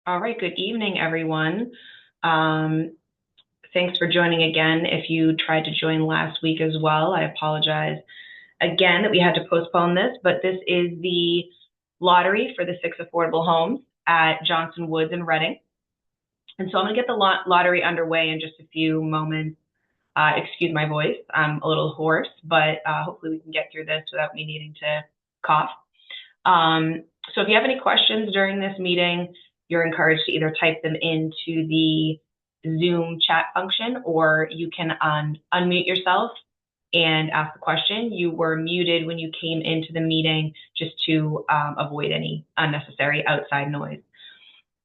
All right, good evening, everyone. Um, Thanks for joining again. If you tried to join last week as well, I apologize again that we had to postpone this, but this is the lottery for the 6 affordable homes at Johnson Woods in Reading. And so I'm going to get the lottery underway in just a few moments. Excuse my voice, I'm a little hoarse, but hopefully we can get through this without me needing to cough. So if you have any questions during this meeting, you're encouraged to either type them into the Zoom chat function, or you can unmute yourself and ask the question. You were muted when you came into the meeting just to avoid any unnecessary outside noise.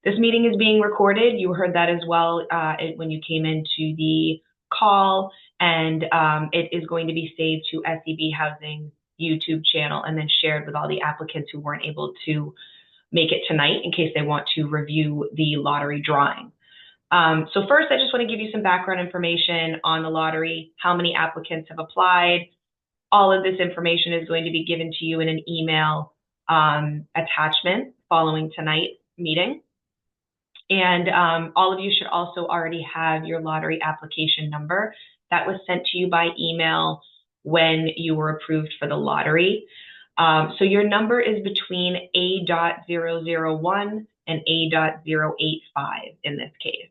This meeting is being recorded. You heard that as well when you came into the call, and it is going to be saved to SEB Housing YouTube channel and then shared with all the applicants who weren't able to make it tonight in case they want to review the lottery drawing. So first, I just want to give you some background information on the lottery, how many applicants have applied. All of this information is going to be given to you in an email attachment following tonight's meeting. And all of you should also already have your lottery application number that was sent to you by email when you were approved for the lottery. So your number is between A.001 and A.085 in this case.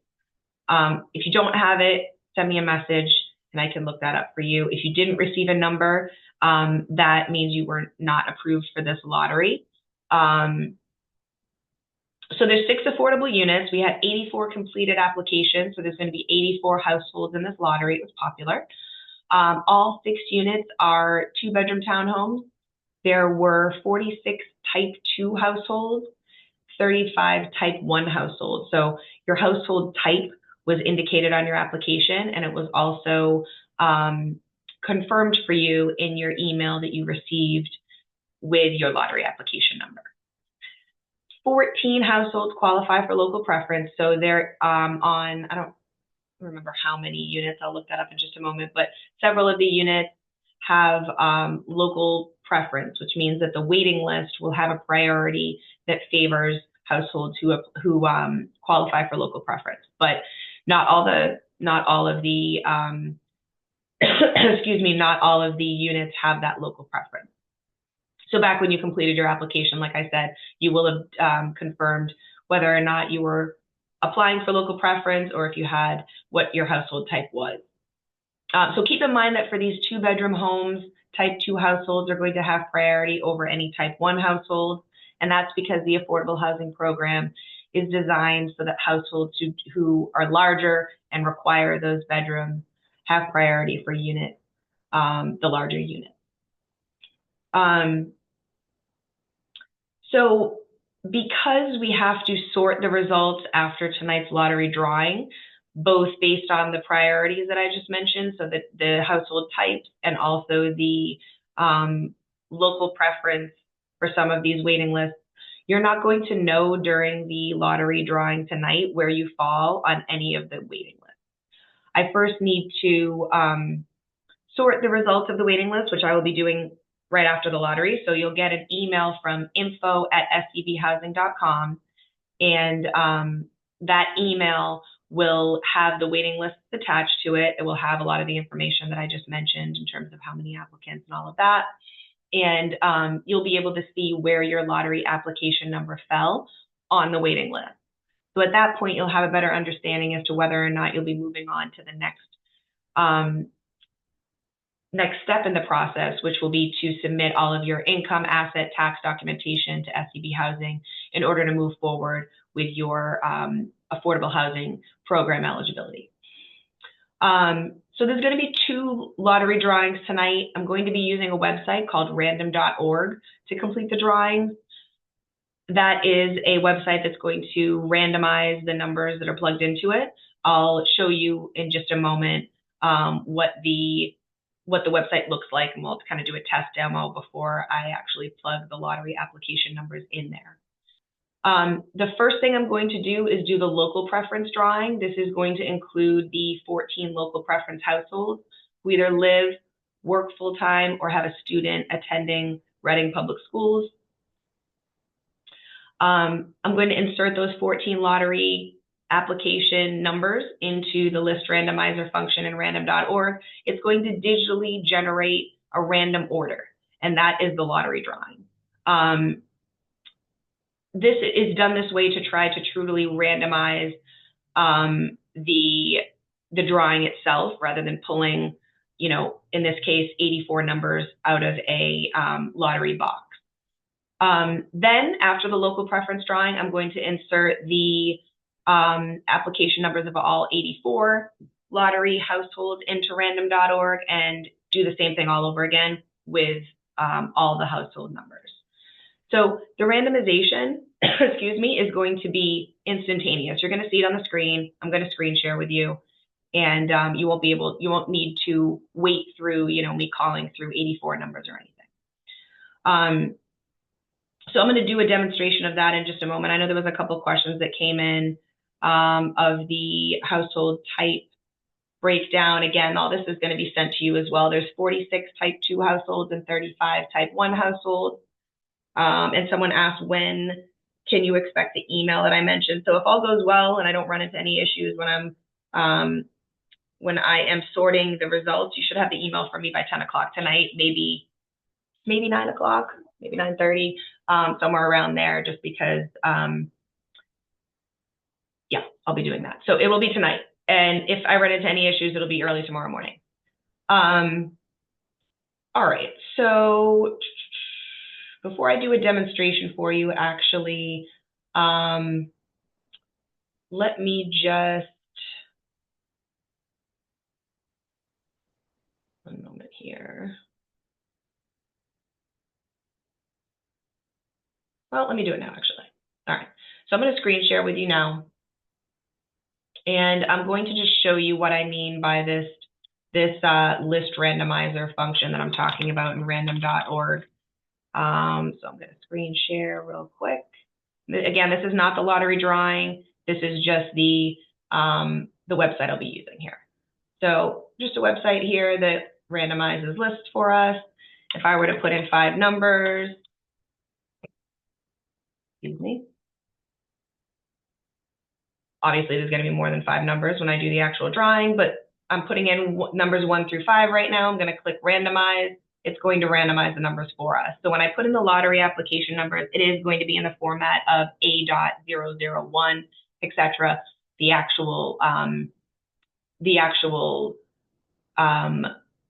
If you don't have it, send me a message and I can look that up for you. If you didn't receive a number, that means you were not approved for this lottery. So there's 6 affordable units. We had 84 completed applications, so there's going to be 84 households in this lottery. It was popular. All 6 units are 2-bedroom townhomes. There were 46 type 2 households, 35 type 1 households. So your household type was indicated on your application, and it was also confirmed for you in your email that you received with your lottery application number. 14 households qualify for local preference. So they're on, I don't remember how many units, I'll look that up in just a moment, but several of the units have local preference, which means that the waiting list will have a priority that favors households who qualify for local preference. But not all of the excuse me, not all of the units have that local preference. So back when you completed your application, like I said, you will have confirmed whether or not you were applying for local preference or if you had what your household type was. So keep in mind that for these 2-bedroom homes, type 2 households are going to have priority over any type 1 households. And that's because the Affordable Housing Program is designed so that households who are larger and require those bedrooms have priority for unit, the larger unit. So because we have to sort the results after tonight's lottery drawing, both based on the priorities that I just mentioned, so that the household types and also the local preference for some of these waiting lists, you're not going to know during the lottery drawing tonight where you fall on any of the waiting lists. I first need to sort the results of the waiting list, which I will be doing right after the lottery. So you'll get an email from info@sebhousing.com, and that email will have the waiting lists attached to it. It will have a lot of the information that I just mentioned in terms of how many applicants and all of that. And you'll be able to see where your lottery application number fell on the waiting list. So at that point, you'll have a better understanding as to whether or not you'll be moving on to the next step in the process, which will be to submit all of your income, asset, tax documentation to SEB Housing in order to move forward with your affordable housing program eligibility. So there's going to be 2 lottery drawings tonight. I'm going to be using a website called random.org to complete the drawings. That is a website that's going to randomize the numbers that are plugged into it. I'll show you in just a moment what the website looks like, and we'll kind of do a test demo before I actually plug the lottery application numbers in there. The first thing I'm going to do is do the local preference drawing. This is going to include the 14 local preference households who either live, work full-time, or have a student attending Reading Public Schools. I'm going to insert those 14 lottery application numbers into the list randomizer function in random.org. It's going to digitally generate a random order, and that is the lottery drawing. This is done this way to try to truly randomize the drawing itself, rather than pulling, in this case, 84 numbers out of a lottery box. Then after the local preference drawing, I'm going to insert the application numbers of all 84 lottery households into random.org and do the same thing all over again with all the household numbers. So the randomization, excuse me, is going to be instantaneous. You're going to see it on the screen. I'm going to screen share with you, and you won't need to wait through, me calling through 84 numbers or anything. So I'm going to do a demonstration of that in just a moment. I know there was a couple questions that came in of the household type breakdown. Again, all this is going to be sent to you as well. There's 46 type 2 households and 35 type 1 households. And someone asked, when can you expect the email that I mentioned? So if all goes well and I don't run into any issues when I am sorting the results, you should have the email from me by 10 o'clock tonight, maybe 9 o'clock, maybe 9:30, somewhere around there, just because, yeah, I'll be doing that. So it will be tonight. And if I run into any issues, it'll be early tomorrow morning. All right, so before I do a demonstration for you, actually, let me just, one moment here. Well, let me do it now, actually. All right, so I'm going to screen share with you now. And I'm going to just show you what I mean by this list randomizer function that I'm talking about in random.org. So I'm going to screen share real quick. Again, this is not the lottery drawing. This is just the website I'll be using here. So just a website here that randomizes lists for us. If I were to put in 5 numbers, excuse me. Obviously, there's going to be more than 5 numbers when I do the actual drawing, but I'm putting in numbers 1 through 5 right now. I'm going to click randomize. It's going to randomize the numbers for us. So when I put in the lottery application numbers, it is going to be in the format of A.001, etc. The actual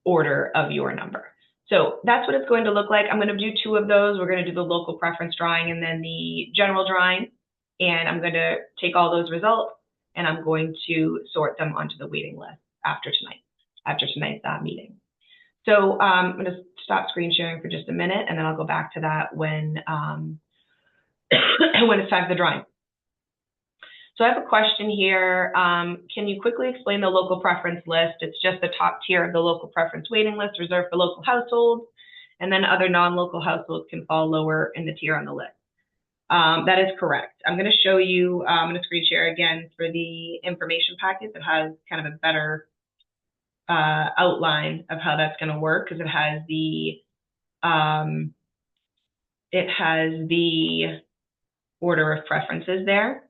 order of your number. So that's what it's going to look like. I'm going to do 2 of those. We're going to do the local preference drawing and then the general drawing. And I'm going to take all those results and I'm going to sort them onto the waiting list after tonight's meeting. So I'm going to stop screen sharing for just a minute, and then I'll go back to that when when it's time for the drawing. So I have a question here. Can you quickly explain the local preference list? It's just the top tier of the local preference waiting list reserved for local households, and then other non-local households can fall lower in the tier on the list. That is correct. I'm going to show you, I'm going to screen share again for the information packet that has kind of a better outline of how that's going to work, because it has the order of preferences there.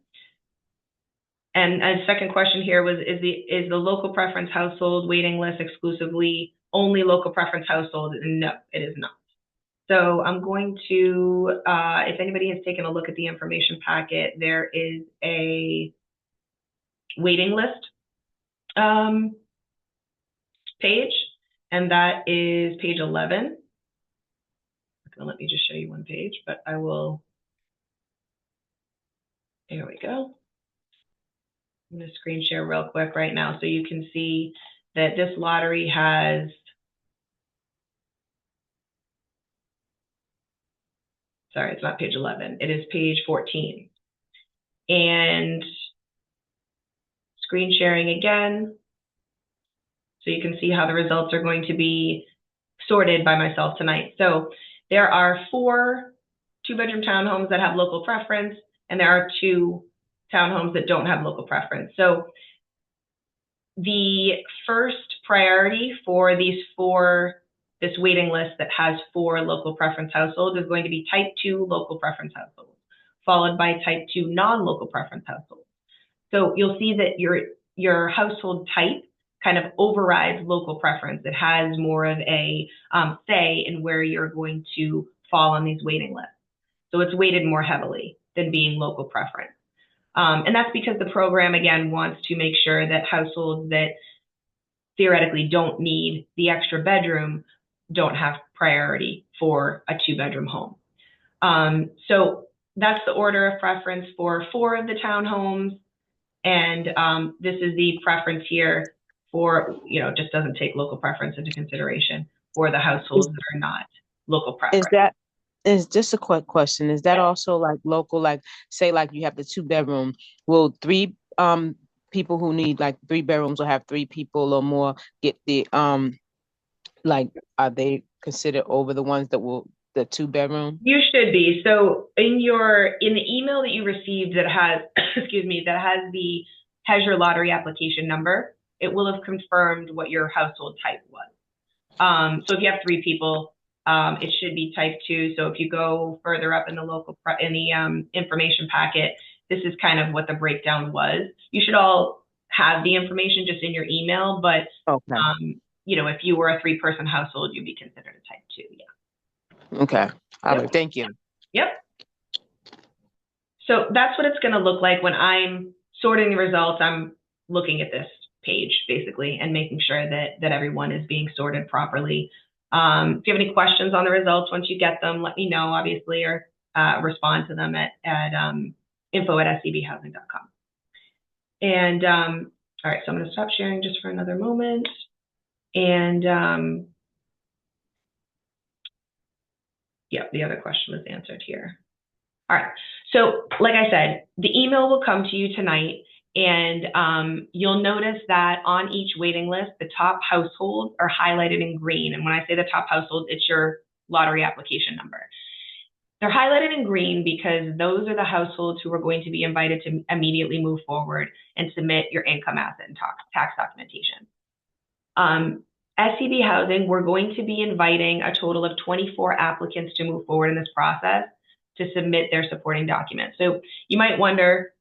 And a second question here was, is the local preference household waiting list exclusively only local preference household? No, it is not. So I'm going to, if anybody has taken a look at the information packet, there is a waiting list page, and that is page 11. Let me just show you one page, but I will, there we go. I'm going to screen share real quick right now so you can see that this lottery has, sorry, it's not page 11, it is page 14. And screen sharing again, so you can see how the results are going to be sorted by myself tonight. So there are 4 2-bedroom townhomes that have local preference, and there are 2 townhomes that don't have local preference. So the first priority for this waiting list that has 4 local preference households is going to be type 2 local preference households. followed by type 2 non-local preference households. So you'll see that your household type kind of overrides local preference. It has more of a say in where you're going to fall on these waiting lists. So it's weighted more heavily than being local preference. And that's because the program, again, wants to make sure that households that theoretically don't need the extra bedroom don't have priority for a 2-bedroom home. So that's the order of preference for 4 of the townhomes. And this is the preference here for, just doesn't take local preference into consideration for the households that are not local preference. Is just a quick question. Is that also like local, like say like you have the 2-bedroom, will 3 people who need like 3 bedrooms or have 3 people or more get the like are they considered over the ones that will the 2-bedroom? You should be. So in the email that you received that has has your lottery application number, it will have confirmed what your household type was. So if you have 3 people, it should be type 2. So if you go further up in the information packet, this is kind of what the breakdown was. You should all have the information just in your email, but okay. If you were a 3-person household, you'd be considered a type 2. Yeah. Okay. All Yep. right. Thank you. Yep. So that's what it's going to look like when I'm sorting the results. I'm looking at this page basically and making sure that everyone is being sorted properly. If you have any questions on the results, once you get them, let me know, obviously, or respond to them at info@scbhousing.com. And all right, so I'm going to stop sharing just for another moment. And yeah, the other question was answered here. All right, so like I said, the email will come to you tonight, and you'll notice that on each waiting list, the top households are highlighted in green. And when I say the top households, it's your lottery application number. They're highlighted in green because those are the households who are going to be invited to immediately move forward and submit your income, asset, and tax documentation. SCB Housing, we're going to be inviting a total of 24 applicants to move forward in this process to submit their supporting documents. So you might wonder,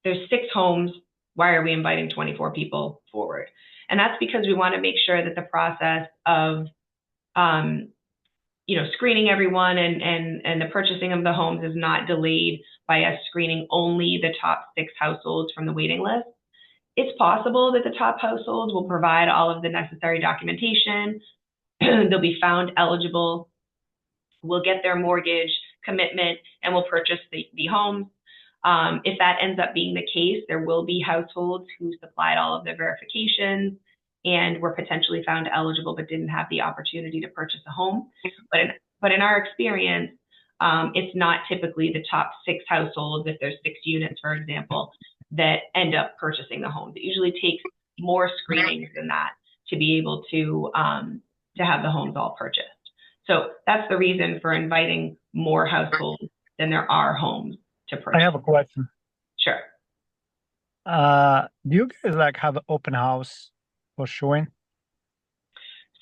there's 6 homes, why are we inviting 24 people forward? And that's because we want to make sure that the process of screening everyone and the purchasing of the homes is not delayed by us screening only the top 6 households from the waiting list. It's possible that the top households will provide all of the necessary documentation. They'll be found eligible. We'll get their mortgage commitment and we'll purchase the homes. If that ends up being the case, there will be households who supplied all of their verifications and were potentially found eligible but didn't have the opportunity to purchase a home. But in our experience, it's not typically the top 6 households, if there's 6 units, for example, that end up purchasing the homes. It usually takes more screenings than that to be able to have the homes all purchased. So that's the reason for inviting more households than there are homes to purchase. I have a question. Sure. Do you guys have an open house for showing?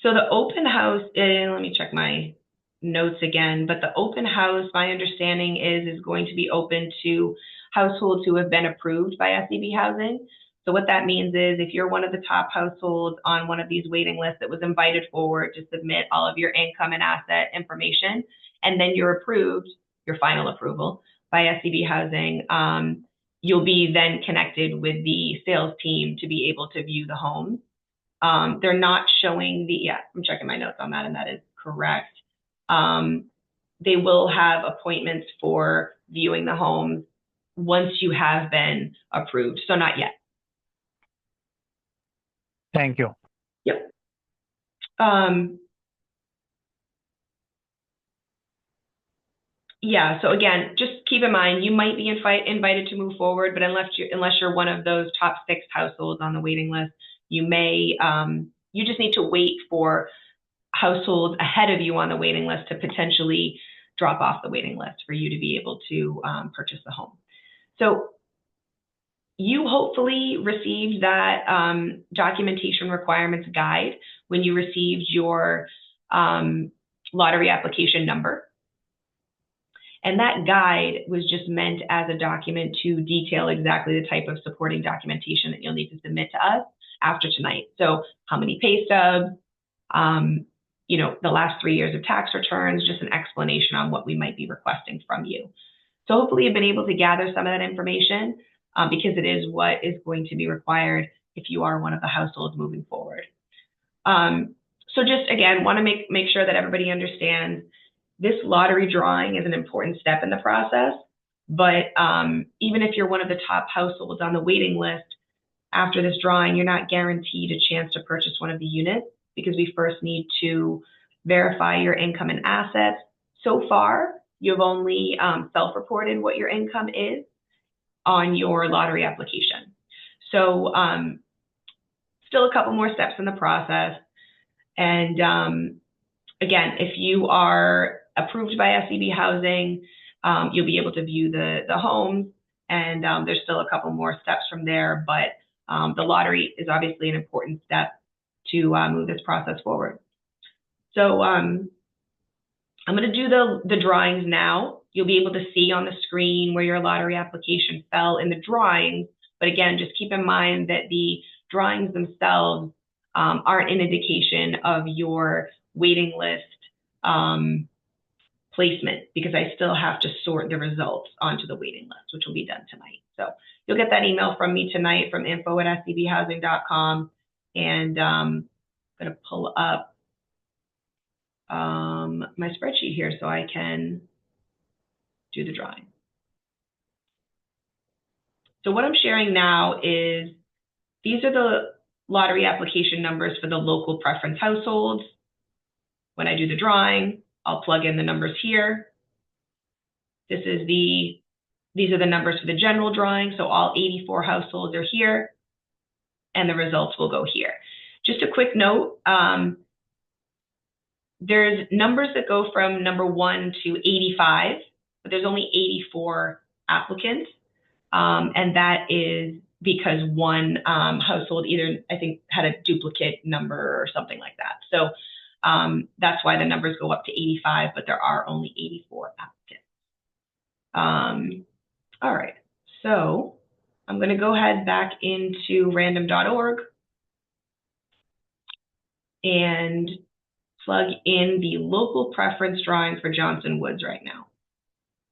So the open house, let me check my notes again, but the open house, my understanding is going to be open to households who have been approved by SCB Housing. So what that means is if you're one of the top households on one of these waiting lists that was invited forward to submit all of your income and asset information, and then you're approved, your final approval by SCB Housing, you'll be then connected with the sales team to be able to view the home. They're not showing I'm checking my notes on that, and that is correct. They will have appointments for viewing the homes once you have been approved. So not yet. Thank you. Yep. Yeah, so again, just keep in mind, you might be invited to move forward, but unless you're one of those top 6 households on the waiting list, you just need to wait for households ahead of you on the waiting list to potentially drop off the waiting list for you to be able to purchase the home. So you hopefully received that documentation requirements guide when you received your lottery application number. And that guide was just meant as a document to detail exactly the type of supporting documentation that you'll need to submit to us after tonight. So how many pay stubs, the last 3 years of tax returns, just an explanation on what we might be requesting from you. So hopefully you've been able to gather some of that information because it is what is going to be required if you are one of the households moving forward. So just again, want to make sure that everybody understands this lottery drawing is an important step in the process, but even if you're one of the top households on the waiting list, after this drawing, you're not guaranteed a chance to purchase one of the units because we first need to verify your income and assets. So far, you've only self-reported what your income is on your lottery application. So still a couple more steps in the process. And again, if you are approved by SCB Housing, you'll be able to view the homes, and there's still a couple more steps from there, but the lottery is obviously an important step to move this process forward. So I'm going to do the drawings now. You'll be able to see on the screen where your lottery application fell in the drawings, but again, just keep in mind that the drawings themselves aren't an indication of your waiting list placement, because I still have to sort the results onto the waiting list, which will be done tonight. So you'll get that email from me tonight from info@scbhousing.com, and I'm going to pull up my spreadsheet here so I can do the drawing. So what I'm sharing now is these are the lottery application numbers for the local preference households. When I do the drawing, I'll plug in the numbers here. These are the numbers for the general drawing. So all 84 households are here, and the results will go here. Just a quick note, there's numbers that go from number 1 to 85, but there's only 84 applicants. And that is because one household either, I think, had a duplicate number or something like that. So that's why the numbers go up to 85, but there are only 84 applicants. All right, so I'm going to go ahead back into random.org and plug in the local preference drawing for Johnson Woods right now.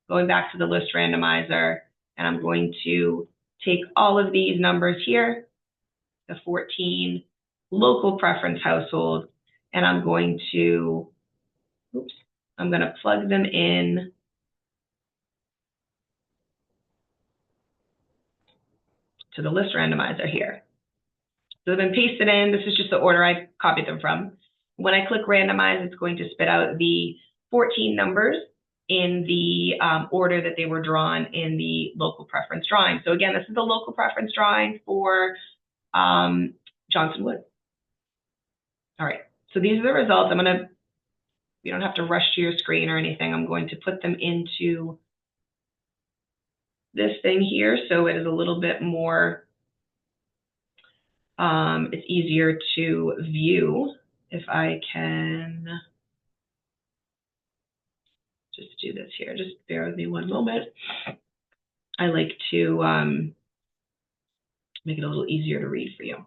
Going back to the list randomizer, and I'm going to take all of these numbers here, the 14 local preference households, and I'm going to plug them in to the list randomizer here. So they've been pasted in. This is just the order I copied them from. When I click randomize, it's going to spit out the 14 numbers in the order that they were drawn in the local preference drawing. So again, this is the local preference drawing for Johnson Woods. All right, so these are the results. You don't have to rush to your screen or anything. I'm going to put them into this thing here so it is a little bit more, it's easier to view. If I can just do this here, just bear with me one moment. I like to make it a little easier to read for you.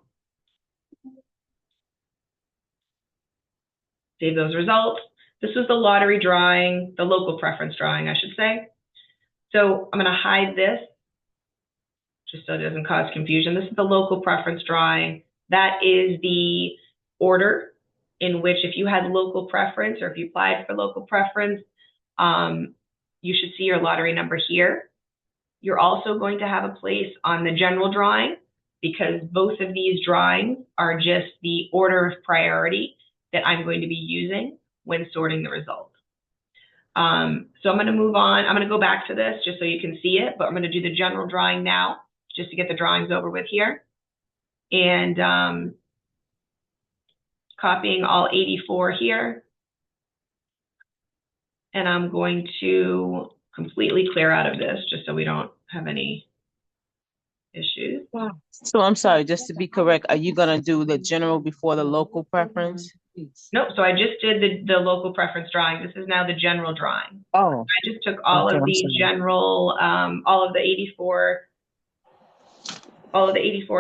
Save those results. This is the lottery drawing, the local preference drawing, I should say. So I'm going to hide this just so it doesn't cause confusion. This is the local preference drawing. That is the order in which, if you had local preference or if you applied for local preference, you should see your lottery number here. You're also going to have a place on the general drawing because both of these drawings are just the order of priority that I'm going to be using when sorting the results. So I'm going to move on. I'm going to go back to this just so you can see it, but I'm going to do the general drawing now just to get the drawings over with here. And copying all 84 here. And I'm going to completely clear out of this just so we don't have any issues. So I'm sorry, just to be correct, are you going to do the general before the local preference? Nope, so I just did the local preference drawing. This is now the general drawing. Oh, I just took all okay, of I'm the sorry. general, all of the 84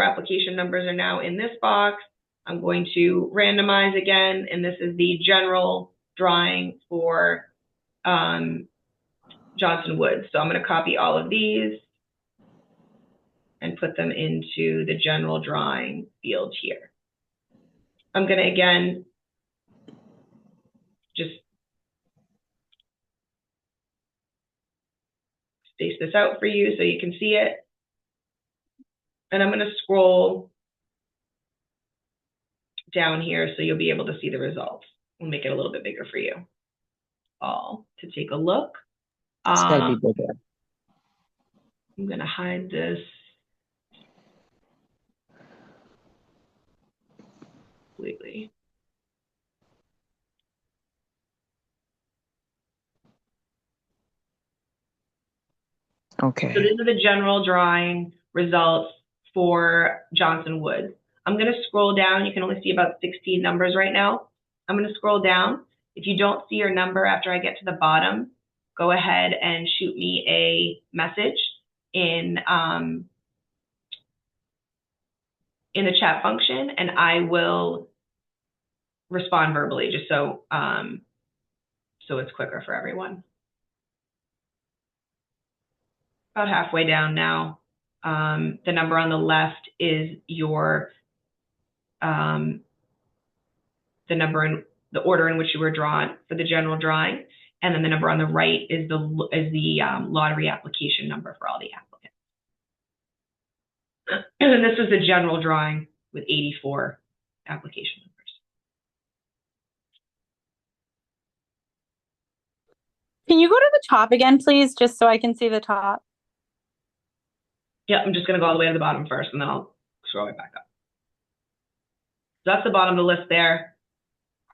application numbers are now in this box. I'm going to randomize again, and this is the general drawing for Johnson Woods. So I'm going to copy all of these and put them into the general drawing field here. I'm going to, again, just space this out for you so you can see it. And I'm going to scroll down here so you'll be able to see the results. We'll make it a little bit bigger for you all to take a look. It's gotta be bigger. I'm going to hide this completely. Okay. So these are the general drawing results for Johnson Woods. I'm going to scroll down. You can only see about 16 numbers right now. I'm going to scroll down. If you don't see your number after I get to the bottom, go ahead and shoot me a message in the chat function, and I will respond verbally, just so so it's quicker for everyone. About halfway down now. The number on the left is your the number in the order in which you were drawn for the general drawing, and then the number on the right is the lottery application number for all the applicants. And this is the general drawing with 84 application numbers. Can you go to the top again, please, just so I can see the top? Yeah, I'm just going to go all the way to the bottom first, and then I'll scroll right back up. So that's the bottom of the list there.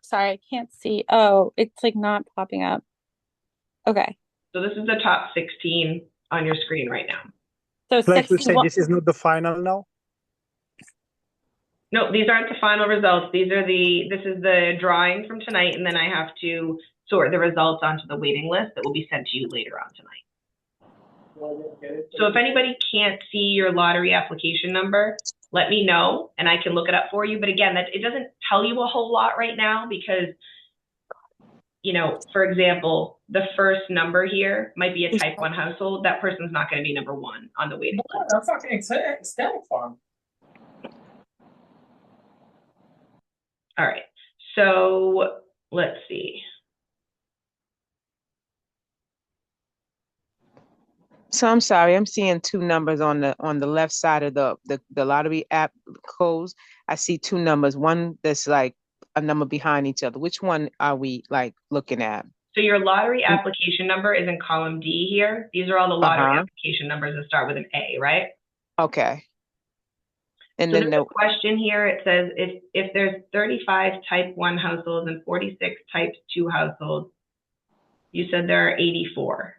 Sorry, I can't see. Oh, it's like not popping up. Okay. So this is the top 16 on your screen right now. So Like you say, 61. this is not the final now? No, these aren't the final results. This is the drawing from tonight, and then I have to sort the results onto the waiting list that will be sent to you later on tonight. So if anybody can't see your lottery application number, let me know and I can look it up for you. But again, it doesn't tell you a whole lot right now because, you know, for example, the first number here might be a type 1 household. That person's not going to be number 1 on the waiting list. That's fucking extended farm. All right, so let's see. So I'm sorry, I'm seeing two numbers on the left side of the lottery app codes. I see two numbers, one that's like a number behind each other. Which one are we like looking at? So your lottery application number is in column D here. These are all the lottery application numbers that start with an A, right? Okay. And so then there's a question here. It says if there's 35 type 1 households and 46 type 2 households, you said there are 84.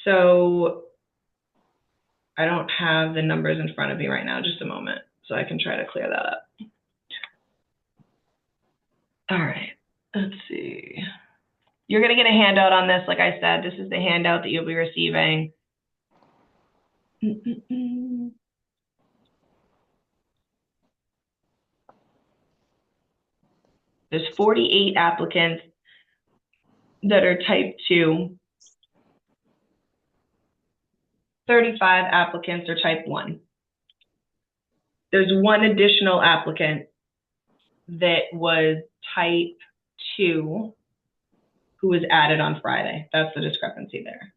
So I don't have the numbers in front of me right now. Just a moment, so I can try to clear that up. All right, let's see. You're going to get a handout on this. Like I said, this is the handout that you'll be receiving. There's 48 applicants that are type 2. 35 applicants are type 1. There's one additional applicant that was type 2 who was added on Friday. That's the discrepancy there.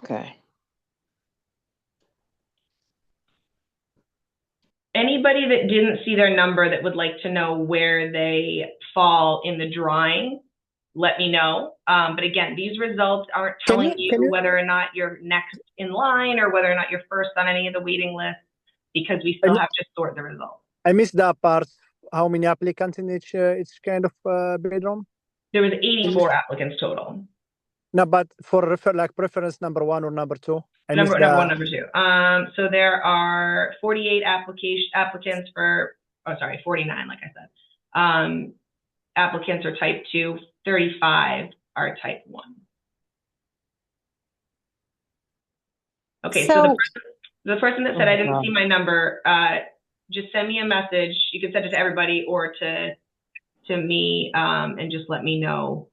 Okay. Anybody that didn't see their number that would like to know where they fall in the drawing, let me know. But again, these results aren't telling you whether or not you're next in line or whether or not you're first on any of the waiting lists, because we still have to sort the results. I missed that part. How many applicants in each kind of bedroom? There was 84 applicants total. No, but for like preference number 1 or number 2, I missed Number one, the number 2. So there are 48 applicants for, 49, like I said. Applicants are type 2, 35 are type 1. Okay, so the person that said I didn't see my number, just send me a message. You can send it to everybody or to me, and just let me know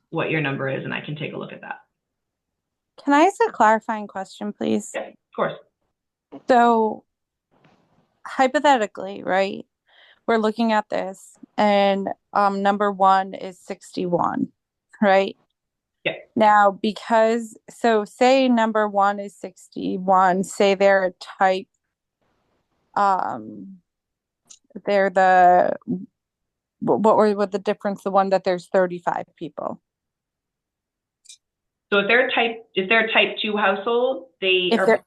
what your number is, and I can take a look at that. Can I ask a clarifying question, please? Yeah, of course. So hypothetically, right? We're looking at this and number 1 is 61, right? Yeah. Now, say number 1 is 61, say they're a type, they're what were the difference? The one that there's 35 people. So if they're a type 2 household, if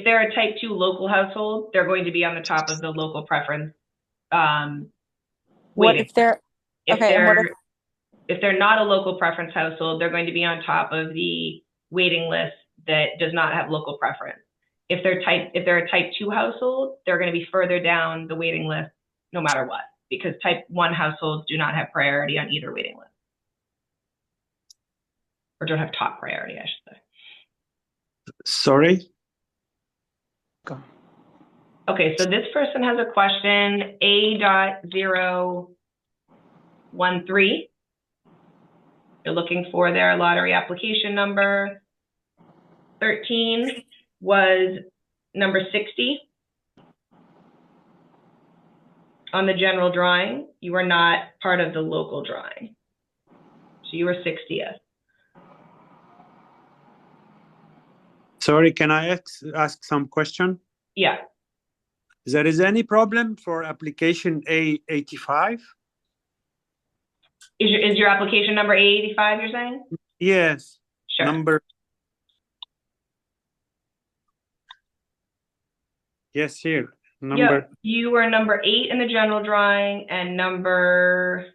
they're a type 2 local household, they're going to be on the top of the local preference. What if they're if they're not a local preference household, they're going to be on top of the waiting list that does not have local preference. If they're a type 2 household, they're going to be further down the waiting list no matter what, because type 1 households do not have priority on either waiting list. Or don't have top priority, I should say. Sorry? Okay, so this person has a question, A.013. They're looking for their lottery application number. 13 was number 60 on the general drawing. You were not part of the local drawing. So you were 60th. Sorry, can I ask some question? Yeah. There is any problem for application A85? Is your application number A85, you're saying? Yes. Sure. Yes, here. Yep. You were number 8 in the general drawing and number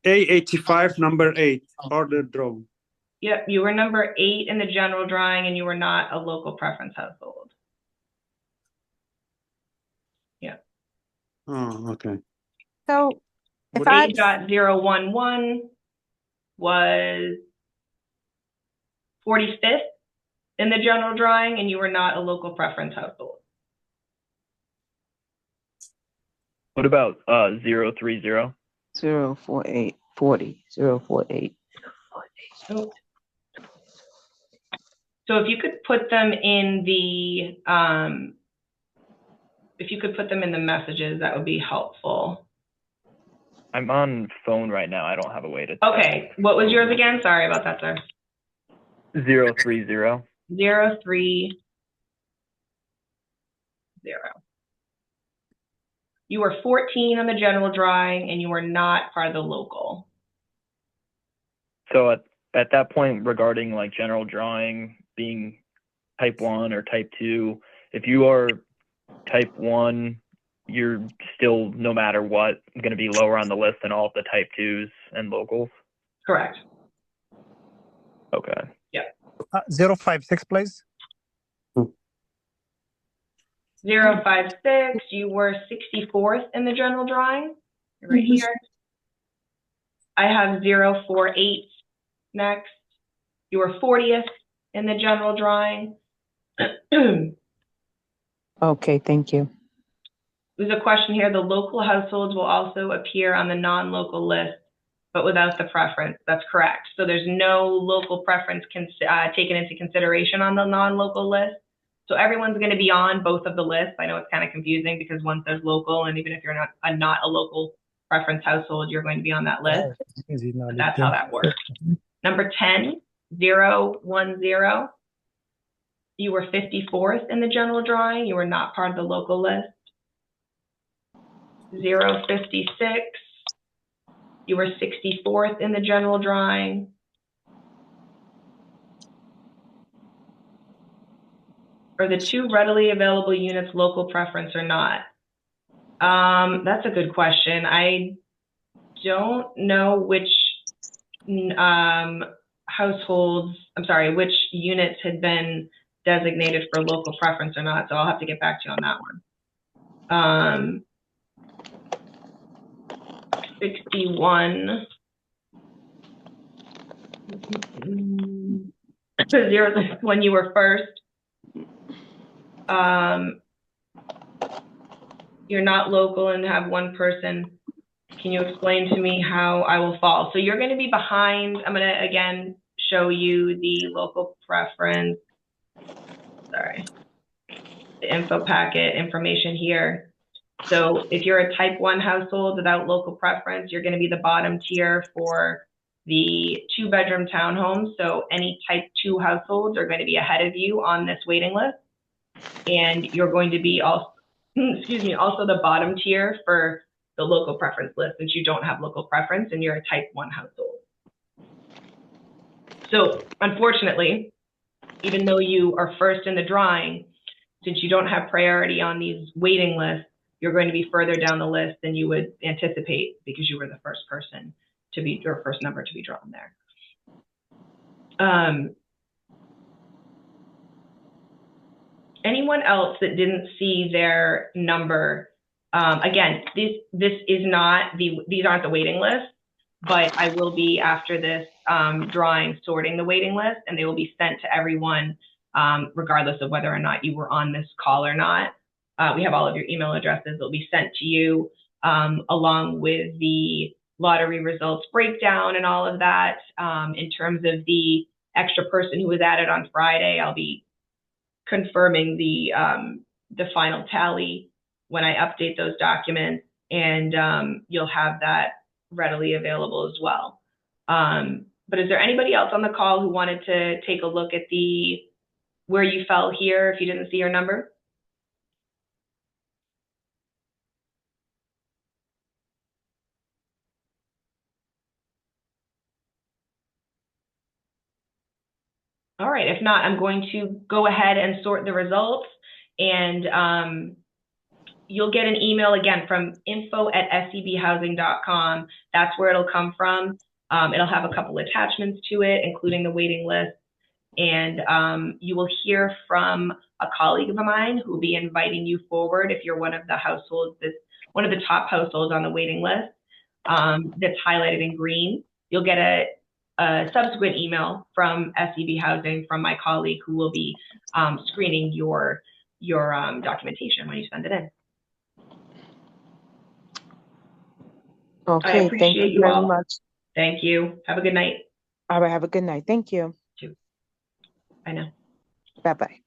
A85, number 8, order draw. Yep, you were number 8 in the general drawing and you were not a local preference household. Yeah. Oh, okay. So if A.011 was 45th in the general drawing and you were not a local preference household. What about 030? 048 40 048. So if you could put them in the messages, that would be helpful. I'm on phone right now. I don't have a way to. Okay, what was yours again? Sorry about that, sir. 030. 030. You were 14 on the general drawing and you were not part of the local. So at that point, regarding like general drawing being type 1 or type 2, if you are type 1, you're still, no matter what, going to be lower on the list than all of the type 2s and locals? Correct. Okay. Yeah. 056, please. 056, you were 64th in the general drawing, right here. I have 048 next. You were 40th in the general drawing. Okay, thank you. There's a question here. The local households will also appear on the non-local list, but without the preference. That's correct. So there's no local preference taken into consideration on the non-local list. So everyone's going to be on both of the lists. I know it's kind of confusing because one says local, and even if you're not a local preference household, you're going to be on that list. But that's how that works. Number 10, 010. You were 54th in the general drawing. You were not part of the local list. 056. You were 64th in the general drawing. Are the two readily available units local preference or not? That's a good question. I don't know which which units had been designated for local preference or not, so I'll have to get back to you on that one. 61. So 0 when you were first. You're not local and have one person. Can you explain to me how I will fall? So you're going to be behind. I'm going to, again, show you the local preference. Sorry. The info packet information here. So if you're a type 1 household without local preference, you're going to be the bottom tier for the 2-bedroom townhomes. So any type 2 households are going to be ahead of you on this waiting list. And you're going to be also, also the bottom tier for the local preference list, since you don't have local preference and you're a type 1 household. So unfortunately, even though you are first in the drawing, since you don't have priority on these waiting lists, you're going to be further down the list than you would anticipate because you were the first person to be, your first number to be drawn there. Anyone else that didn't see their number? Again, this is not these aren't the waiting list, but I will be, after this drawing, sorting the waiting list, and they will be sent to everyone, regardless of whether or not you were on this call or not. We have all of your email addresses. They'll be sent to you, along with the lottery results breakdown and all of that. In terms of the extra person who was added on Friday, I'll be confirming the final tally when I update those documents, and you'll have that readily available as well. But is there anybody else on the call who wanted to take a look at where you fell here if you didn't see your number? All right, if not, I'm going to go ahead and sort the results, and you'll get an email again from info@scbhousing.com. That's where it'll come from. It'll have a couple attachments to it, including the waiting list, and you will hear from a colleague of mine who will be inviting you forward if you're one of the households, one of the top households on the waiting list, that's highlighted in green. You'll get a subsequent email from SCB Housing from my colleague who will be screening your documentation when you send it in. Okay, thank you very much. Thank you. Have a good night. All right, have a good night. Thank you. Bye now. Bye-bye.